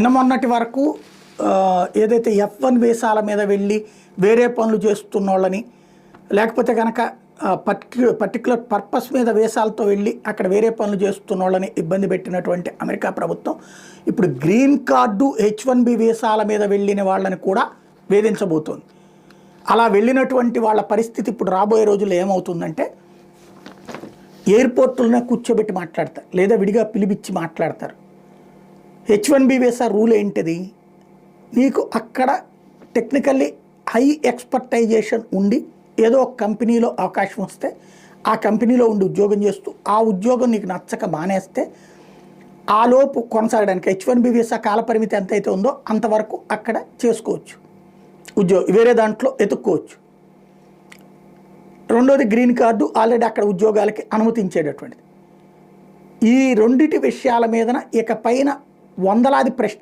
నిన్న మొన్నటి వరకు ఏదైతే F1 వీసాల మీద వెళ్ళి వేరే పనులు చేస్తున్న వాళ్ళని లేకపోతే కనుక పర్టిక్యులర్ పర్పస్ మీద వీసాలతో వెళ్ళి అక్కడ వేరే పనులు చేస్తున్న వాళ్ళని ఇబ్బంది పెట్టినటువంటి అమెరికా ప్రభుత్వం ఇప్పుడు గ్రీన్ కార్డు H1B వీసాల మీద వెళ్ళిన వాళ్ళని కూడా వేధించబోతోంది. అలా వెళ్ళినటువంటి వాళ్ళ పరిస్థితి ఇప్పుడు రాబోయే రోజుల్లో ఏమవుతుందంటే ఎయిర్పోర్టులనే కూర్చోబెట్టి మాట్లాడతారు, లేదా విడిగా పిలిపించి మాట్లాడతారు. H1B వీసా రూల్ ఏంటిది? నీకు అక్కడ టెక్నికల్లీ హై ఎక్స్పర్టైజేషన్ ఉండి ఏదో ఒక కంపెనీలో అవకాశం వస్తే ఆ కంపెనీలో ఉండి ఉద్యోగం చేస్తూ ఆ ఉద్యోగం నీకు నచ్చక మానేస్తే ఆలోపు కొనసాగడానికి H1B వీసా కాలపరిమితి ఎంతైతే ఉందో అంతవరకు అక్కడ చేసుకోవచ్చు, వేరే దాంట్లో ఎత్తుక్కోవచ్చు. రెండోది గ్రీన్ కార్డు ఆల్రెడీ అక్కడ ఉద్యోగాలకి అనుమతించేటటువంటిది. ఈ రెండిటి విషయాల మీదన ఇక పైన వందలాది ప్రశ్నలు